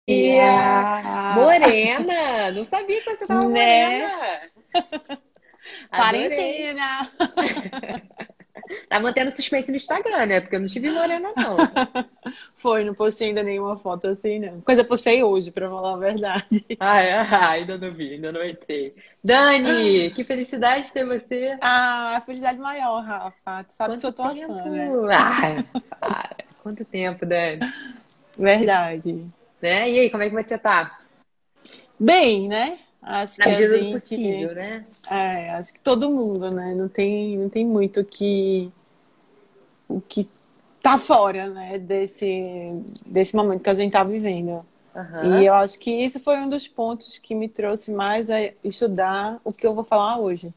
dia! Morena! Não sabia que você tava Né? morena! Adorei! Quarentena! Tá mantendo suspense no Instagram, né? Porque eu não te vi morena, não. Foi, não postei ainda nenhuma foto assim, não. Mas eu postei hoje, pra falar a verdade. Ainda não vi, ainda não entrei. Dani, que felicidade ter você. Ah, felicidade maior, Rafa. Tu sabe que Quanto sou tua fã, tempo! né? Para. Quanto tempo, Dani. Verdade. Né? E aí, como é que você tá? Bem, né? Acho Na que a medida do gente. possível, né? Acho que todo mundo, né? Não tem muito o que tá fora, né? Desse momento que a gente tá vivendo. E Aham. eu acho que isso foi um dos pontos que me trouxe mais a estudar o que eu vou falar hoje,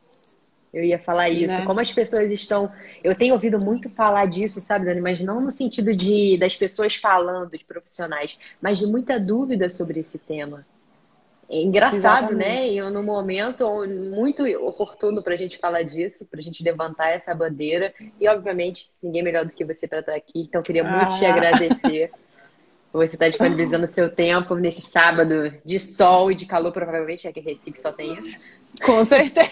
Eu ia falar isso. né? Como as pessoas estão. Eu tenho ouvido muito falar disso, sabe, Dani? Mas não no sentido de das pessoas falando, de profissionais, mas de muita dúvida sobre esse tema. É engraçado, né? Exatamente. E no momento muito oportuno para a gente falar disso, para a gente levantar essa bandeira. E, obviamente, ninguém melhor do que você para estar aqui. Então, eu queria muito te Ah, agradecer por você estar disponibilizando o seu tempo nesse sábado de sol e de calor, provavelmente, é que Recife só tem isso. com certeza.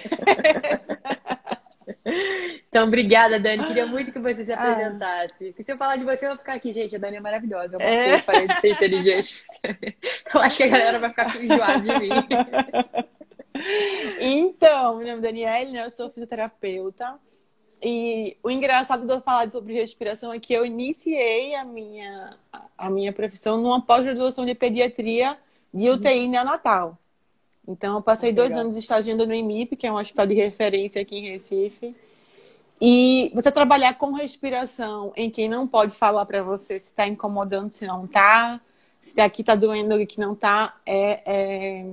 Então, obrigada, Dani. Queria muito que você se Ah, apresentasse. Porque se eu falar de você, eu vou ficar aqui, gente. A Dani é maravilhosa, é uma é. fofa, além de ser inteligente. Eu acho que a galera vai ficar enjoada de mim. Então, meu nome é Daniela, né? Eu sou fisioterapeuta. E o engraçado de eu falar sobre respiração é que eu iniciei a minha profissão numa pós-graduação de pediatria de UTI neonatal. Então, eu Ah, passei que 2 legal. anos estagiando no IMIP, que é um hospital de referência aqui em Recife. E você trabalhar com respiração em quem não pode falar para você se está incomodando, se não está, se aqui está doendo, aqui não está, é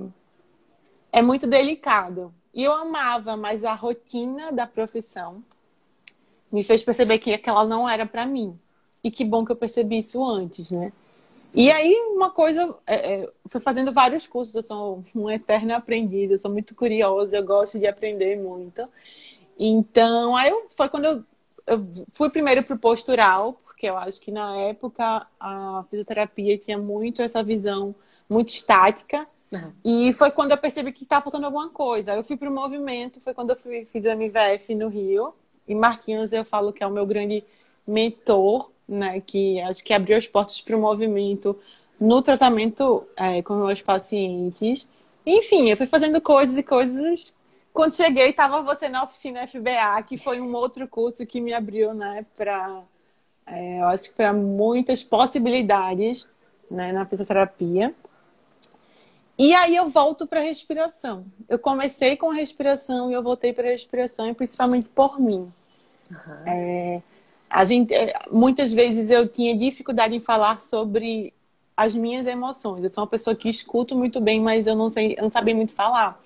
muito delicado. E eu amava, mas a rotina da profissão me fez perceber que aquela não era para mim. E que bom que eu percebi isso antes, né? E aí, uma coisa, fui fazendo vários cursos, eu sou uma eterna aprendida, eu sou muito curiosa, eu gosto de aprender muito. Então, foi quando eu fui primeiro para o postural, porque eu acho que na época a fisioterapia tinha muito essa visão muito estática. Ah, E foi quando eu percebi que estava faltando alguma coisa. Eu fui para o movimento, foi quando eu fiz o MVF no Rio. E Marquinhos, eu falo que é o meu grande mentor, né? Que acho que abriu as portas para o movimento no tratamento com meus pacientes. Enfim, eu fui fazendo coisas e coisas. Quando cheguei, estava você na oficina FBA, que foi um outro curso que me abriu, né? Eu acho que para muitas possibilidades, né, na fisioterapia. E aí eu volto para a respiração. Eu comecei com a respiração e eu voltei para a respiração, e principalmente por mim. aham. Muitas vezes eu tinha dificuldade em falar sobre as minhas emoções. Eu sou uma pessoa que escuto muito bem, mas eu não sabia muito falar.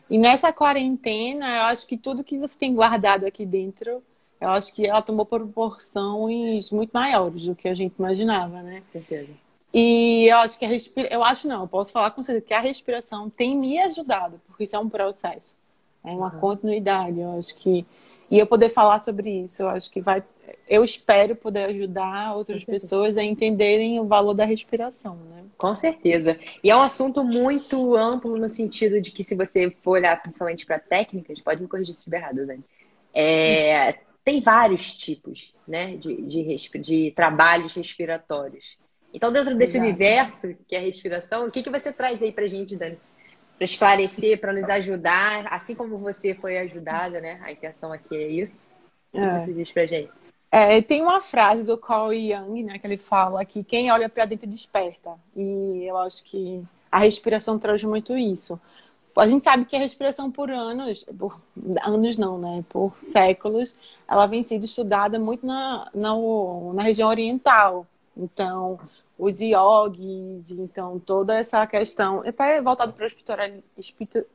E nessa quarentena, eu acho que tudo que você tem guardado aqui dentro, eu acho que ela tomou proporções muito maiores do que a gente imaginava, né? Certeza. E eu acho que eu acho não, eu posso falar com certeza que a respiração tem me ajudado, porque isso é um processo, é uma Aham. continuidade, eu acho que e eu poder falar sobre isso, eu acho que eu espero poder ajudar Com outras certeza. pessoas a entenderem o valor da respiração, né? Com certeza. E é um assunto muito amplo no sentido de que se você for olhar principalmente para técnicas, pode me corrigir se estiver errado, Dani. Tem vários tipos, né, de trabalhos respiratórios. Então, dentro desse Exato. universo que é a respiração, o que que você traz aí pra gente, Dani? Para esclarecer, para nos ajudar, assim como você foi ajudada, né? A intenção aqui é isso. O que que É. você diz pra gente? Tem uma frase do Carl Jung, né, que ele fala que quem olha para dentro desperta. E eu acho que a respiração traz muito isso. A gente sabe que a respiração por anos não, né? Por séculos, ela vem sendo estudada muito na região oriental. Então, os iogues, então toda essa questão, até voltado para a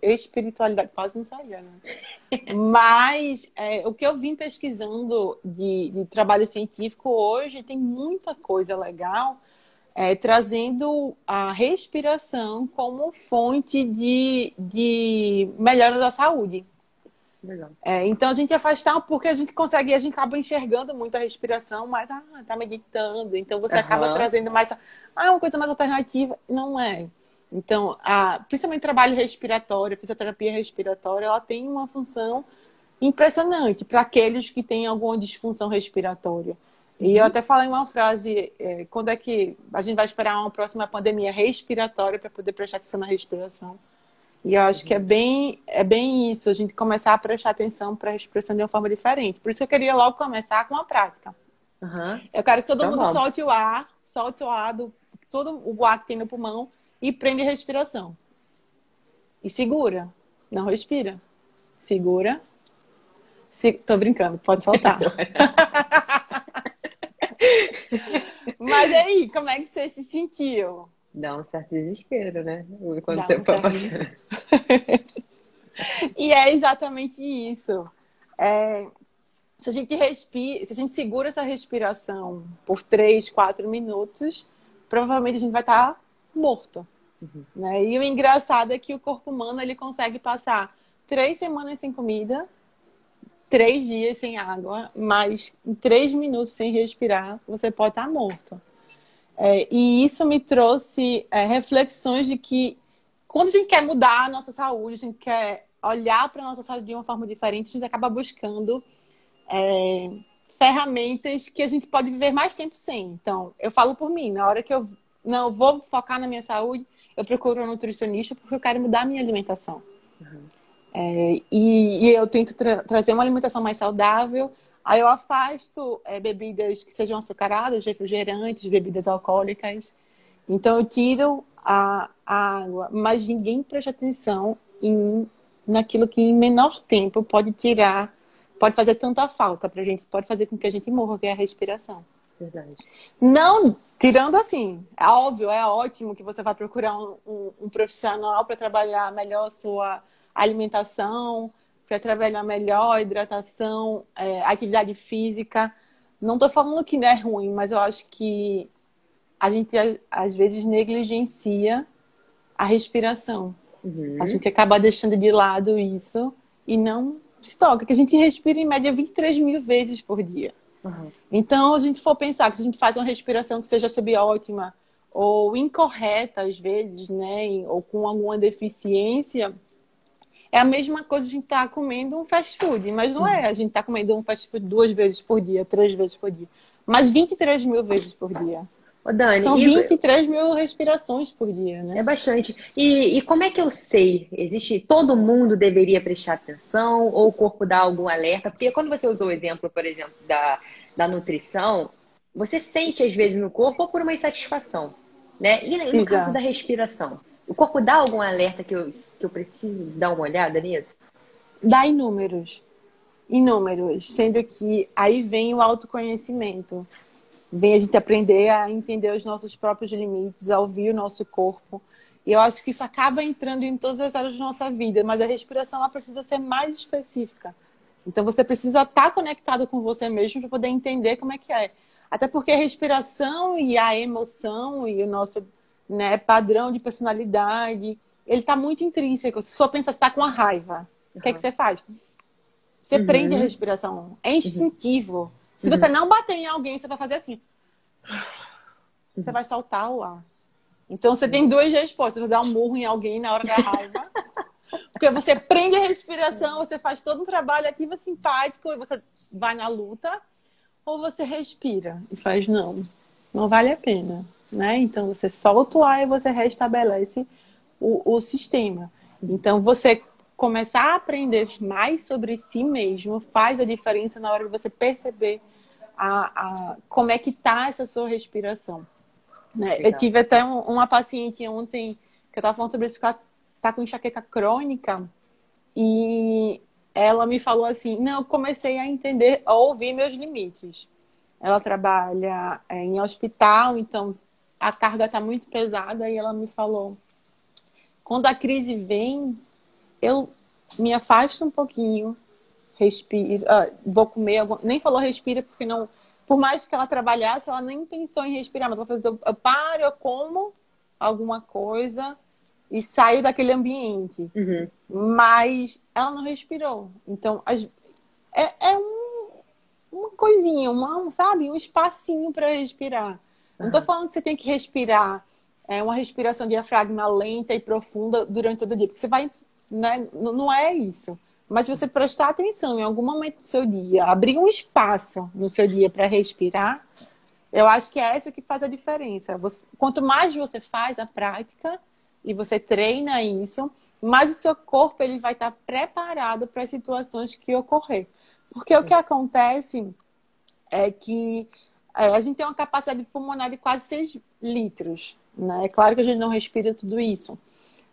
espiritualidade, quase não saía, né? Mas o que eu vim pesquisando de trabalho científico hoje tem muita coisa legal trazendo a respiração como fonte de melhora da saúde. Legal. Então a gente afastar porque a gente consegue, a gente acaba enxergando muito a respiração, mas tá meditando, então você acaba Aham. trazendo mais uma coisa mais alternativa, não é. Então, principalmente trabalho respiratório, fisioterapia respiratória, ela tem uma função impressionante para aqueles que têm alguma disfunção respiratória. E eu Uhum. até falei uma frase, quando é que a gente vai esperar uma próxima pandemia respiratória para poder prestar atenção na respiração? E eu acho que Uhum. é bem isso, a gente começar a prestar atenção para a respiração de uma forma diferente. Por isso que eu queria logo começar com a prática. Aham. Eu quero que todo Então mundo vamos. solte o ar, todo o ar que tem no pulmão e prende a respiração. E segura, não respira. Segura. Tô brincando, pode soltar. Mas aí, como é que você se sentiu? Dá um certo desespero, né? Quando Dá você um for certo passando. desespero. E é exatamente isso. É, se a gente respira, se a gente segura essa respiração por 3, 4 minutos, provavelmente a gente vai estar morto, Uhum. né? E o engraçado é que o corpo humano ele consegue passar 3 semanas sem comida, 3 dias sem água, mas em 3 minutos sem respirar, você pode estar morto. E isso me trouxe reflexões de que quando a gente quer mudar a nossa saúde, a gente quer olhar para a nossa saúde de uma forma diferente, a gente acaba buscando ferramentas que a gente pode viver mais tempo sem. Então, eu falo por mim, na hora que eu não vou focar na minha saúde, eu procuro um nutricionista porque eu quero mudar a minha alimentação. Uhum. E eu tento trazer uma alimentação mais saudável. Aí eu afasto bebidas que sejam açucaradas, refrigerantes, bebidas alcoólicas. Então eu tiro a água, mas ninguém presta atenção naquilo que em menor tempo pode tirar, pode fazer tanta falta pra gente, pode fazer com que a gente morra, que é a respiração. Verdade. Não, tirando assim, é óbvio, é ótimo que você vai procurar um profissional para trabalhar melhor a sua alimentação, para trabalhar melhor a hidratação, atividade física. Não estou falando que não é ruim, mas eu acho que a gente às vezes negligencia a respiração. A Uhum. gente acaba deixando de lado isso e não se toca, que a gente respira em média 23 mil vezes por dia. Uhum. Então, a gente for pensar que se a gente faz uma respiração que seja subótima ou incorreta, às vezes, né, ou com alguma deficiência, é a mesma coisa a gente estar comendo um fast food, mas não é. A gente está comendo um fast food 2 vezes por dia, 3 vezes por dia, mas 23 mil vezes por dia. Ô, Dani, São 23 mil respirações por dia, né? é bastante. E como é que eu sei? Existe, todo mundo deveria prestar atenção ou o corpo dá algum alerta? Porque quando você usou o exemplo, por exemplo, da nutrição, você sente às vezes no corpo ou por uma insatisfação, né? E no caso da Exato. respiração, o corpo dá algum alerta que eu preciso dar uma olhada nisso? Dá inúmeros. Inúmeros. Sendo que aí vem o autoconhecimento. Vem a gente aprender a entender os nossos próprios limites, a ouvir o nosso corpo. E eu acho que isso acaba entrando em todas as áreas da nossa vida, mas a respiração ela precisa ser mais específica. Então você precisa estar conectado com você mesmo para poder entender como é que é. Até porque a respiração e a emoção e o nosso, né, padrão de personalidade, ele está muito intrínseco. Se você pensa, você está com a raiva, o que é que Uhum. você faz? Você prende a Uhum. respiração. É Uhum. instintivo. Se você Uhum. não bater em alguém, você vai fazer assim. Você Uhum. vai soltar o ar. Então você tem duas respostas. Você vai dar um murro em alguém na hora da raiva. Porque você prende a respiração, você faz todo um trabalho ativo simpático e você vai na luta. Ou você respira e faz, não vale a pena. Né? Então você solta o ar e você restabelece o sistema. Então você começar a aprender mais sobre si mesmo faz a diferença na hora de você perceber como é que está essa sua respiração. Né? Eu Legal. tive até uma paciente ontem que eu estava falando sobre isso, que ela está com enxaqueca crônica e ela me falou assim, não, eu comecei a entender, a ouvir meus limites. Ela trabalha em hospital, então a carga está muito pesada e ela me falou, quando a crise vem, eu me afasto um pouquinho, respiro, vou comer, nem falou respira porque não, por mais que ela trabalhasse, ela nem pensou em respirar, mas ela falou, eu paro, eu como alguma coisa e saiu daquele ambiente. Uhum. Mas ela não respirou. Então, é uma coisinha, sabe? Um espacinho para respirar. Não estou Uhum. falando que você tem que respirar uma respiração diafragma lenta e profunda durante todo o dia, porque você vai, né? Não é isso. Mas você prestar atenção em algum momento do seu dia, abrir um espaço no seu dia para respirar, eu acho que é essa que faz a diferença. Quanto mais você faz a prática e você treina isso, mais o seu corpo ele vai estar preparado para as situações que ocorrer. Porque o que acontece é que a gente tem uma capacidade pulmonar de quase 6 litros, né? É claro que a gente não respira tudo isso.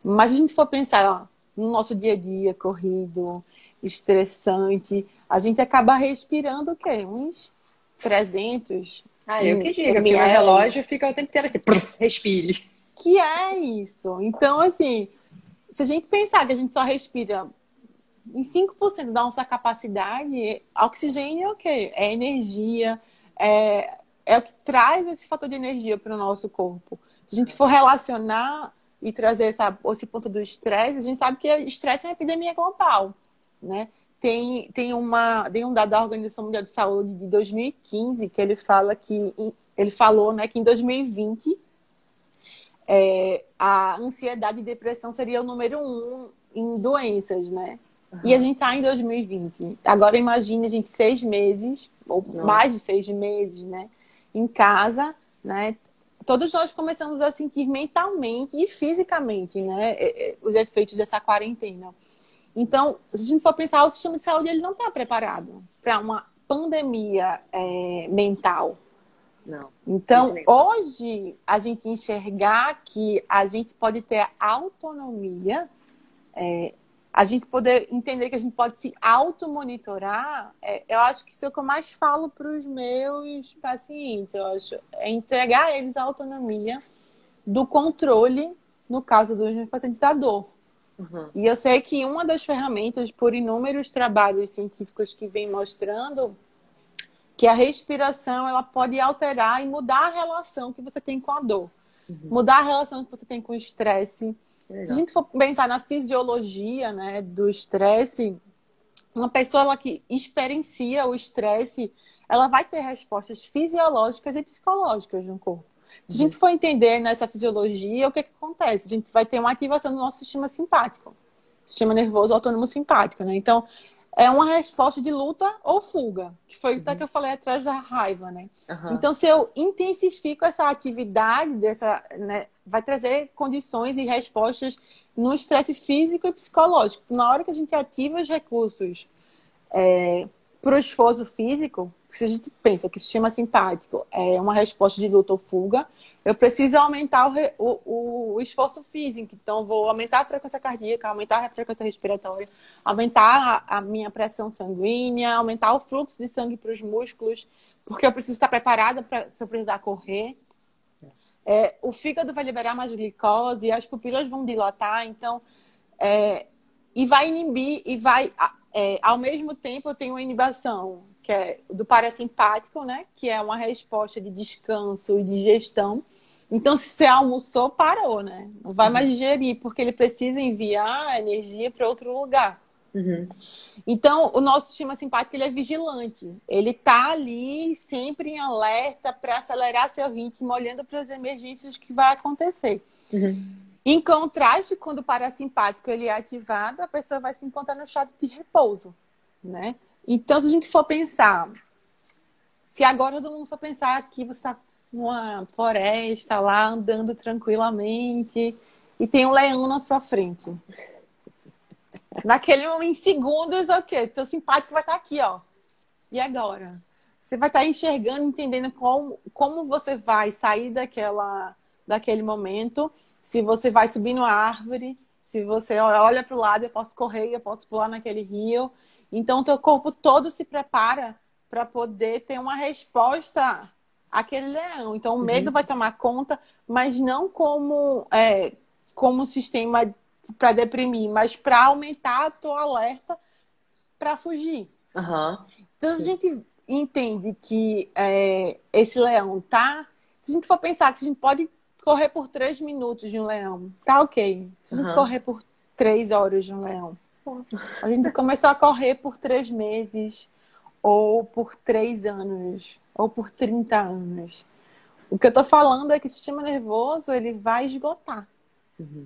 Mas se a gente for pensar ó, no nosso dia a dia, corrido, estressante, a gente acaba respirando o quê? Uns 300 Ah, eu que diga, porque meu ml. relógio fica o tempo inteiro assim, respire. Que é isso. Então, assim, se a gente pensar que a gente só respira em 5% da nossa capacidade, oxigênio é o quê? É energia, é o que traz esse fator de energia para o nosso corpo. Se a gente for relacionar e trazer esse ponto do estresse, a gente sabe que o estresse é uma epidemia global, né? Tem um dado da Organização Mundial de Saúde de 2015 que ele falou, né, que em 2020 a ansiedade e depressão seria o número 1 em doenças, né? Uhum. E a gente está em 2020. Agora imagine a gente 6 meses, ou mais de 6 meses, né? Em casa, né? Todos nós começamos a sentir mentalmente e fisicamente, né? Os efeitos dessa quarentena. Então, se a gente for pensar, o sistema de saúde ele não está preparado para uma pandemia mental. Não. Então, hoje, a gente enxergar que a gente pode ter autonomia, a gente poder entender que a gente pode se automonitorar, eu acho que isso é o que eu mais falo para os meus pacientes. Eu acho, é entregar a eles a autonomia do controle, no caso dos meus pacientes, da dor. Uhum. E eu sei que uma das ferramentas, por inúmeros trabalhos científicos que vem mostrando, que a respiração ela pode alterar e mudar a relação que você tem com a dor. Uhum. Mudar a relação que você tem com o estresse. Se a gente for pensar na fisiologia, né, do estresse, uma pessoa que experiencia o estresse, ela vai ter respostas fisiológicas e psicológicas no corpo. Se a gente for entender nessa fisiologia, o que acontece? A gente vai ter uma ativação do nosso sistema simpático. Sistema nervoso autônomo simpático, né? Então, é uma resposta de luta ou fuga, que foi até que eu falei atrás da raiva, né? Uhum. Então, se eu intensifico essa atividade, né, vai trazer condições e respostas no estresse físico e psicológico. Na hora que a gente ativa os recursos para o esforço físico, se a gente pensa que o sistema simpático é uma resposta de luta ou fuga, eu preciso aumentar o esforço físico. Então, vou aumentar a frequência cardíaca, aumentar a frequência respiratória, aumentar a minha pressão sanguínea, aumentar o fluxo de sangue para os músculos, porque eu preciso estar preparada se eu precisar correr. O fígado vai liberar mais glicose, as pupilas vão dilatar, então... e vai inibir, e vai... ao mesmo tempo, eu tenho uma inibição, que é do parasimpático, né? Que é uma resposta de descanso e digestão. Então, se você almoçou, parou, né? Não vai mais digerir, porque ele precisa enviar a energia para outro lugar. Uhum. Então, o nosso sistema simpático ele é vigilante. Ele está ali sempre em alerta para acelerar seu ritmo, olhando para as emergências que vai acontecer. Uhum. Em contraste, quando o parasimpático ele é ativado, a pessoa vai se encontrar no estado de repouso, né? Então, se a gente for pensar, se agora todo mundo for pensar que você está numa floresta lá, andando tranquilamente, e tem um leão na sua frente. Em segundos, o quê? Teu simpático vai estar aqui, ó. E agora? Você vai estar enxergando, entendendo como você vai sair daquele momento. Se você vai subir numa árvore, se você olha para o lado, eu posso correr, eu posso pular naquele rio. Então, o teu corpo todo se prepara para poder ter uma resposta àquele leão. Então, o medo vai tomar conta, mas não como sistema para deprimir, mas para aumentar a tua alerta para fugir. Uhum. Então, a gente entende que esse leão tá... Se a gente for pensar que a gente pode correr por 3 minutos de um leão, tá ok. Se a gente correr por 3 horas de um leão, a gente começou a correr por 3 meses, ou por 3 anos, ou por 30 anos. O que eu tô falando é que o sistema nervoso, ele vai esgotar.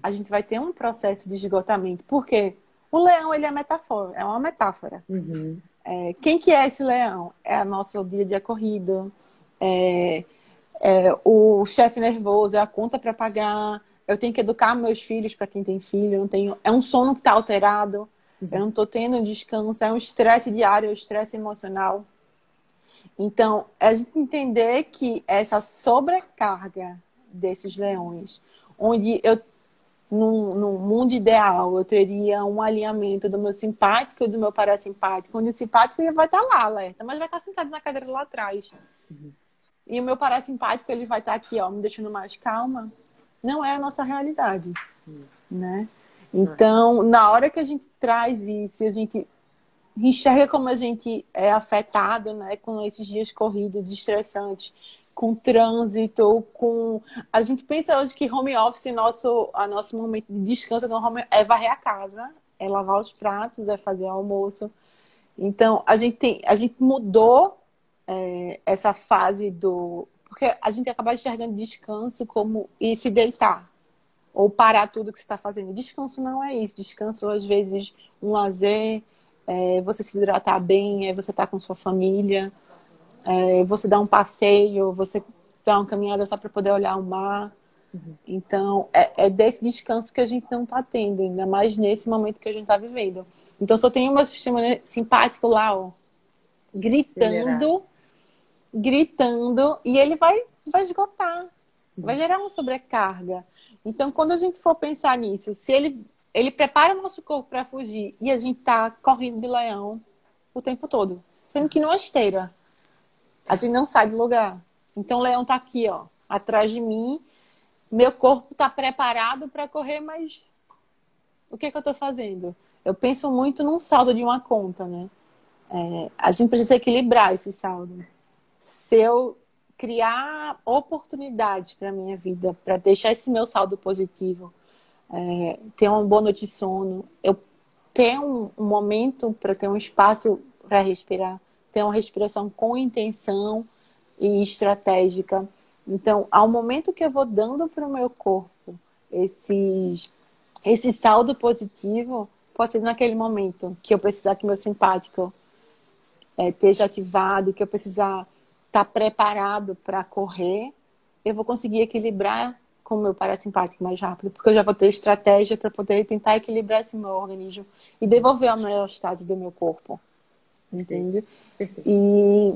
A gente vai ter um processo de esgotamento. Por quê? O leão, ele é metáfora, é uma metáfora. Quem que é esse leão? É a nosso dia a dia corrido, o chefe nervoso, é a conta para pagar. Eu tenho que educar meus filhos, para quem tem filho. Eu não tenho, é um sono que está alterado. Eu não estou tendo um descanso. É um estresse diário, é um estresse emocional. Então, a gente entender que essa sobrecarga desses leões, onde eu, num mundo ideal, eu teria um alinhamento do meu simpático e do meu parasimpático, onde o simpático vai estar lá, alerta, mas vai estar sentado na cadeira lá atrás. E o meu parasimpático, ele vai estar aqui, ó, me deixando mais calma. Não é a nossa realidade, né? Então, na hora que a gente traz isso, a gente enxerga como a gente é afetado, né, com esses dias corridos, estressantes, com trânsito, com... A gente pensa hoje que home office, nosso momento de descanso no home é varrer a casa, é lavar os pratos, é fazer almoço. Então, a gente mudou essa fase do... Porque a gente acaba enxergando descanso como ir se deitar, ou parar tudo que você está fazendo. Descanso não é isso. Descanso, às vezes, um lazer, você se hidratar bem, você estar com sua família, você dar um passeio, você dar uma caminhada só para poder olhar o mar. Então, é desse descanso que a gente não está tendo, ainda mais nesse momento que a gente está vivendo. Então, só tem o meu sistema simpático lá, ó, gritando, e ele vai esgotar, vai gerar uma sobrecarga. Então, quando a gente for pensar nisso, se ele prepara o nosso corpo para fugir e a gente tá correndo de leão o tempo todo, sendo que numa esteira, a gente não sai do lugar. Então, o leão tá aqui, ó, atrás de mim, meu corpo tá preparado para correr, mas o que é que eu tô fazendo? Eu penso muito num saldo de uma conta, né? A gente precisa equilibrar esse saldo. Se eu criar oportunidades para minha vida, para deixar esse meu saldo positivo, ter uma boa noite de sono, eu ter um momento para ter um espaço para respirar, ter uma respiração com intenção e estratégica. Então, ao momento que eu vou dando para o meu corpo esse saldo positivo, pode ser naquele momento que eu precisar que meu simpático esteja ativado, que eu precisar estar preparado para correr, eu vou conseguir equilibrar com o meu parasimpático mais rápido, porque eu já vou ter estratégia para poder tentar equilibrar esse meu organismo e devolver a homeostase do meu corpo. Entende? E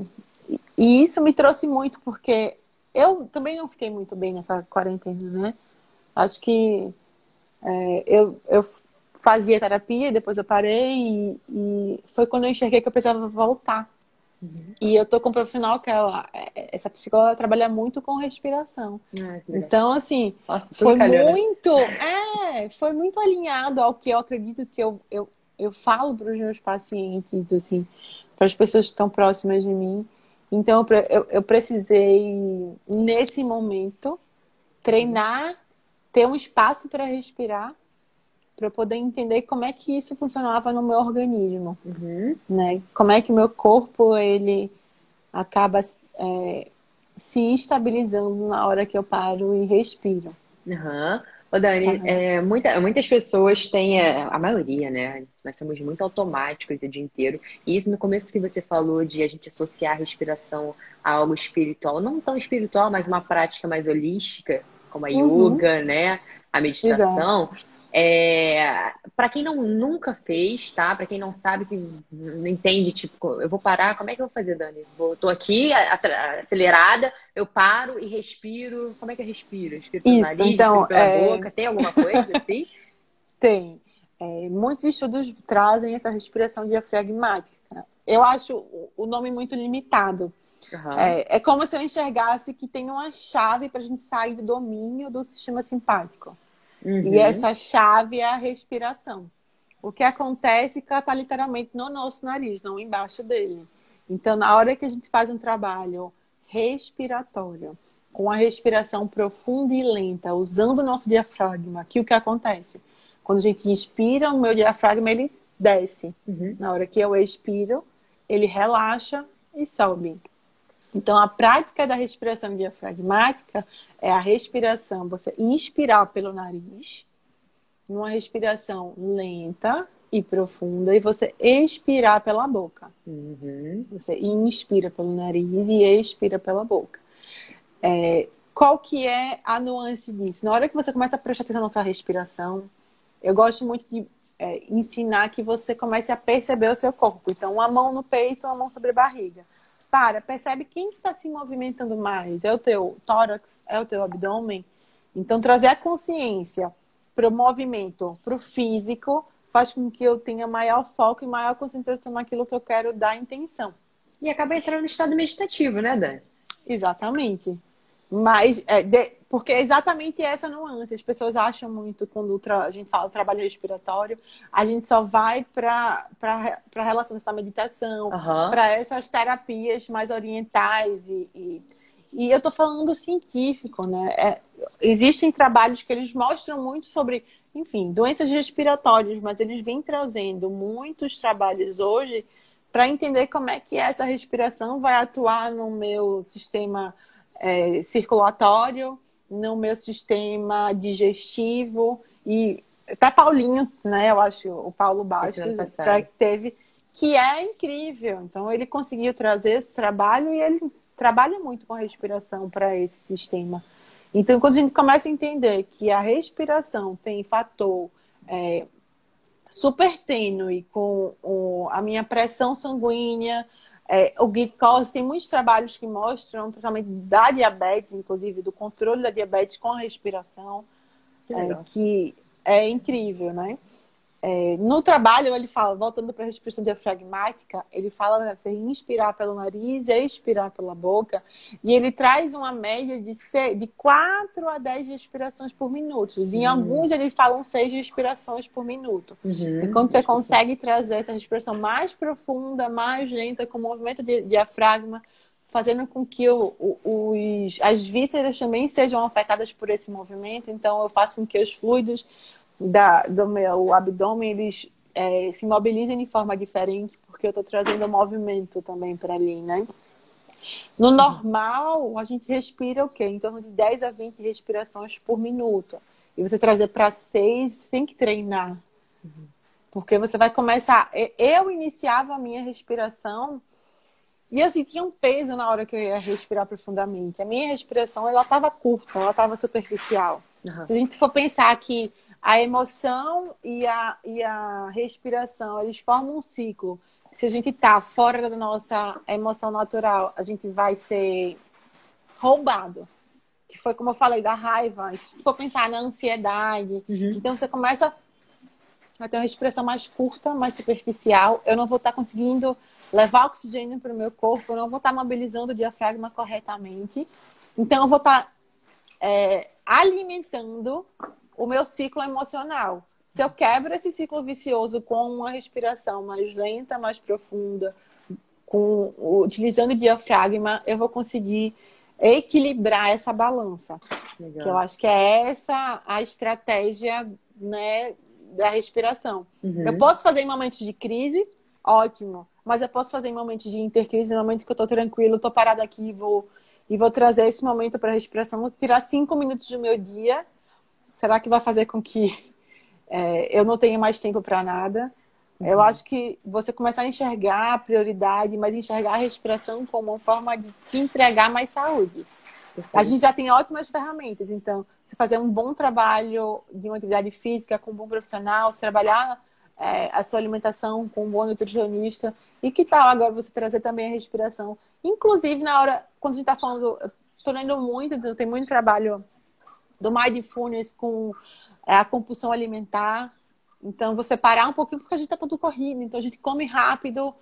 isso me trouxe muito, porque eu também não fiquei muito bem nessa quarentena, né? Acho que eu fazia terapia, depois eu parei e foi quando eu enxerguei que eu precisava voltar. E eu tô com um profissional que essa psicóloga trabalha muito com respiração. Então, assim, foi muito alinhado ao que eu acredito que eu falo para os meus pacientes, assim, para as pessoas que estão próximas de mim. Então, eu precisei, nesse momento, treinar, ter um espaço para respirar, para eu poder entender como é que isso funcionava no meu organismo, né? Como é que o meu corpo, ele acaba se estabilizando na hora que eu paro e respiro. Ô, Dani, muitas pessoas têm, a maioria, né? Nós somos muito automáticos o dia inteiro. E isso no começo que você falou de a gente associar a respiração a algo espiritual, não tão espiritual, mas uma prática mais holística, como a yoga, né? A meditação. Para quem nunca fez, tá? Para quem não sabe, que não entende, tipo, eu vou parar, como é que eu vou fazer, Dani? Tô aqui, acelerada, eu paro e respiro. Como é que eu respiro? Respiro pelo nariz, então, respiro pela boca, tem alguma coisa assim? Tem. Muitos estudos trazem essa respiração diafragmática. Eu acho o nome muito limitado. É como se eu enxergasse que tem uma chave para a gente sair do domínio do sistema simpático. E essa chave é a respiração. O que acontece que ela está literalmente no nosso nariz, não embaixo dele. Então, na hora que a gente faz um trabalho respiratório, com a respiração profunda e lenta, usando o nosso diafragma, que o que acontece? Quando a gente inspira, o meu diafragma ele desce. Na hora que eu expiro, ele relaxa e sobe. Então, a prática da respiração diafragmática é a respiração, você inspirar pelo nariz, numa respiração lenta e profunda, e você expirar pela boca. Você inspira pelo nariz e expira pela boca. Qual que é a nuance disso? Na hora que você começa a prestar atenção na sua respiração, eu gosto muito de ensinar que você comece a perceber o seu corpo. Então, uma mão no peito, uma mão sobre a barriga. Percebe quem que está se movimentando mais. É o teu tórax? É o teu abdômen? Então, trazer a consciência para o movimento, para o físico, faz com que eu tenha maior foco e maior concentração naquilo que eu quero dar intenção. E acaba entrando no estado meditativo, né, Dani? Exatamente. Mas, porque é exatamente essa nuance. As pessoas acham muito, quando a gente fala trabalho respiratório, a gente só vai para a relação dessa meditação, para essas terapias mais orientais. E eu estou falando científico, né? Existem trabalhos que eles mostram muito sobre, enfim, doenças respiratórias, mas eles vêm trazendo muitos trabalhos hoje para entender como é que essa respiração vai atuar no meu sistema circulatório, no meu sistema digestivo. E até Paulinho, né? Eu acho, o Paulo Bastos, teve, que é incrível. Então, ele conseguiu trazer esse trabalho e ele trabalha muito com a respiração para esse sistema. Então, quando a gente começa a entender que a respiração tem fator super tênue com a minha pressão sanguínea, o glicose, tem muitos trabalhos que mostram o tratamento da diabetes, inclusive do controle da diabetes com a respiração, que é incrível, né? No trabalho, ele fala, voltando para a respiração diafragmática, ele fala né, você inspirar pelo nariz e expirar pela boca, e ele traz uma média de 4 a 10 respirações por minuto. Em alguns, ele falam 6 respirações por minuto. E quando você consegue trazer essa respiração mais profunda, mais lenta, com o movimento de diafragma, fazendo com que as vísceras também sejam afetadas por esse movimento, então eu faço com que os fluidos do meu abdômen, eles se mobilizem de forma diferente, porque eu estou trazendo movimento também para ali, né? No normal, a gente respira o quê? Em torno de 10 a 20 respirações por minuto. E você trazer para 6, você tem que treinar. Porque você vai começar... Eu iniciava a minha respiração e eu sentia um peso na hora que eu ia respirar profundamente. A minha respiração, ela estava curta, ela estava superficial. Se a gente for pensar que a emoção e a respiração, eles formam um ciclo. Se a gente está fora da nossa emoção natural, a gente vai ser roubado. Que foi como eu falei, da raiva. Se for pensar na ansiedade, então você começa a ter uma respiração mais curta, mais superficial. Eu não vou estar conseguindo levar oxigênio para o meu corpo, eu não vou estar mobilizando o diafragma corretamente. Então eu vou estar alimentando o meu ciclo emocional. Se eu quebro esse ciclo vicioso com uma respiração mais lenta, mais profunda, utilizando o diafragma, eu vou conseguir equilibrar essa balança. Legal. Que eu acho que é essa a estratégia, né, da respiração. Eu posso fazer em momentos de crise, ótimo, mas eu posso fazer em momentos de intercrise, em momentos que eu estou tranquilo, estou parada aqui e vou trazer esse momento para a respiração, vou tirar 5 minutos do meu dia. Será que vai fazer com que eu não tenha mais tempo para nada? Eu acho que você começar a enxergar a prioridade, mas enxergar a respiração como uma forma de te entregar mais saúde. A gente já tem ótimas ferramentas. Então, se fazer um bom trabalho de uma atividade física com um bom profissional, se trabalhar a sua alimentação com um bom nutricionista. E que tal agora você trazer também a respiração? Inclusive, na hora, quando a gente está falando, eu estou lendo muito, tem muito trabalho do mindfulness com a compulsão alimentar. Então, você parar um pouquinho, porque a gente está todo corrido. Então, a gente come rápido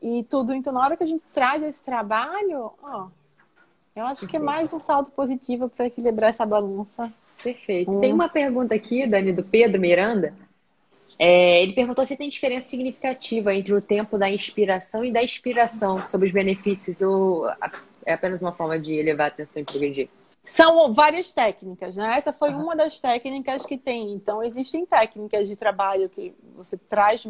e tudo. Então, na hora que a gente traz esse trabalho, eu acho que é mais um saldo positivo para equilibrar essa balança. Perfeito. Tem uma pergunta aqui, Dani, do Pedro Miranda. Ele perguntou se tem diferença significativa entre o tempo da inspiração e da expiração sobre os benefícios, ou é apenas uma forma de elevar a atenção e progredir? São várias técnicas, né? Essa foi uma das técnicas que tem. Então, existem técnicas de trabalho que você traz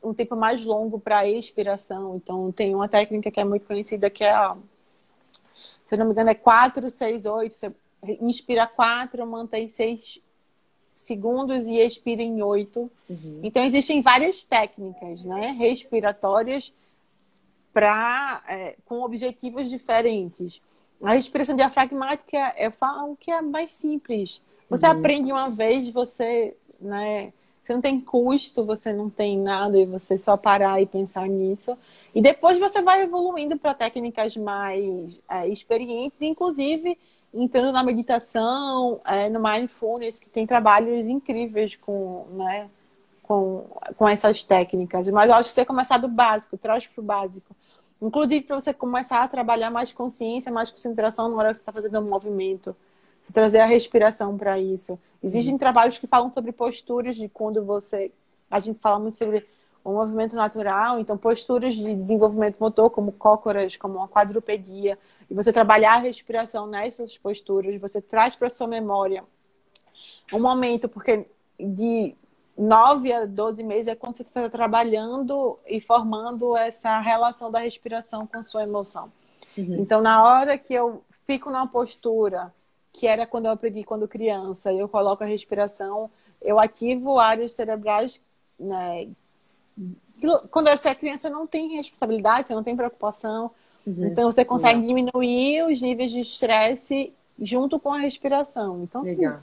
um tempo mais longo para a expiração. Então, tem uma técnica que é muito conhecida, que é, se eu não me engano, é 4, 6, 8. Você inspira 4, mantém 6 segundos e expira em 8. Então, existem várias técnicas, né, respiratórias com objetivos diferentes. A respiração diafragmática, eu falo que é mais simples. Você aprende uma vez, né, você não tem custo, você não tem nada, e você só parar e pensar nisso. E depois você vai evoluindo para técnicas mais experientes, inclusive entrando na meditação, no mindfulness, que tem trabalhos incríveis né, com essas técnicas. Mas eu acho que você começar do básico, traz para o básico. Inclusive para você começar a trabalhar mais consciência, mais concentração na hora que você está fazendo um movimento. Você trazer a respiração para isso. Existem trabalhos que falam sobre posturas de quando a gente fala muito sobre o movimento natural, então posturas de desenvolvimento motor, como cócoras, como a quadrupedia, e você trabalhar a respiração nessas posturas, você traz para sua memória um momento, porque de 9 a 12 meses é quando você está trabalhando e formando essa relação da respiração com sua emoção. Então, na hora que eu fico numa postura, que era quando eu aprendi quando criança, eu coloco a respiração, eu ativo áreas cerebrais, né? Quando você é criança, não tem responsabilidade, você não tem preocupação. Então, você consegue diminuir os níveis de estresse junto com a respiração. Então, Legal.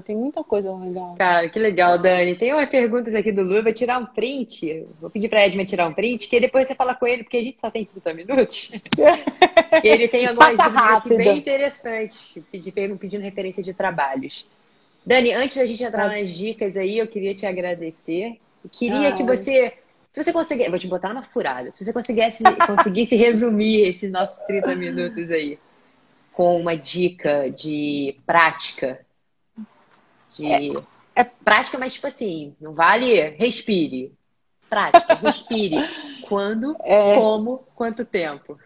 Tem muita coisa legal. Cara, que legal, Dani. Tem umas perguntas aqui do Lu, eu vou tirar um print. Vou pedir pra Edma tirar um print, que depois você fala com ele, porque a gente só tem 30 minutos. Ele tem algumas dúvidas aqui bem interessantes, pedindo referência de trabalhos. Dani, antes da gente entrar nas dicas aí, eu queria te agradecer. Eu queria que você, se você conseguir, vou te botar numa furada, se você conseguisse resumir esses nossos 30 minutos aí, com uma dica de prática, prática, mas tipo assim, não vale respire. Prática, respire. Quando, como, quanto tempo?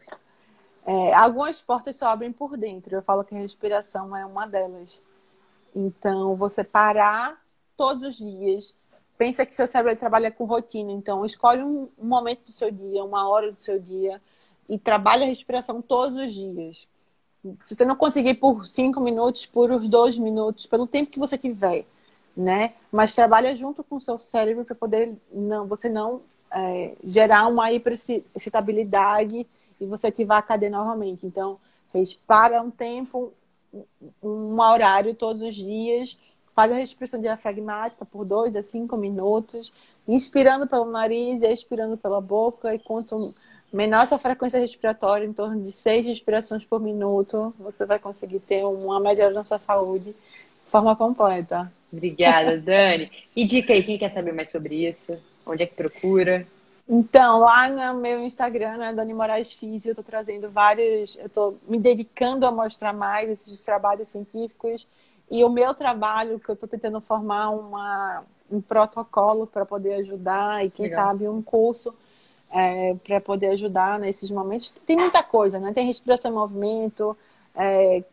Algumas portas só abrem por dentro. Eu falo que a respiração é uma delas. Então, você parar todos os dias. Pensa que seu cérebro trabalha com rotina. Então, escolhe um momento do seu dia, uma hora do seu dia e trabalha a respiração todos os dias. Se você não conseguir por 5 minutos, por os 2 minutos, pelo tempo que você tiver, né? Mas trabalha junto com o seu cérebro para poder você não gerar uma hiperexcitabilidade e você ativar a cadeia novamente. Então, para um tempo, um horário todos os dias, faz a respiração diafragmática por 2 a 5 minutos, inspirando pelo nariz e expirando pela boca, e quanto menor sua frequência respiratória, em torno de 6 respirações por minuto, você vai conseguir ter uma melhora na sua saúde de forma completa. Obrigada, Dani. E dica aí, quem quer saber mais sobre isso? Onde é que procura? Então, lá no meu Instagram, né, Dani Moraes Físio, eu tô trazendo eu tô me dedicando a mostrar mais esses trabalhos científicos, e o meu trabalho, que eu tô tentando formar um protocolo para poder ajudar, e quem sabe um curso para poder ajudar nesses momentos. Tem muita coisa, né? Tem respiração em movimento,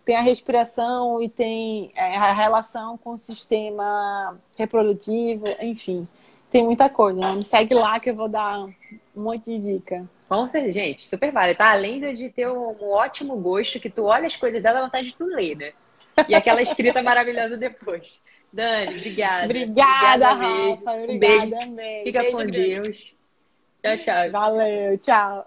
tem a respiração e tem a relação com o sistema reprodutivo, enfim. Tem muita coisa, né? Me segue lá que eu vou dar um monte de dica. Com certeza, gente, super vale, tá? Além de ter um ótimo gosto, que tu olha as coisas dela, dá vontade de tu ler, né? E aquela escrita maravilhosa depois. Dani, obrigada. Obrigada, Rafa. Um beijo. Amei. Fica Beijo com grande. Deus. Tchau, tchau. Valeu, tchau.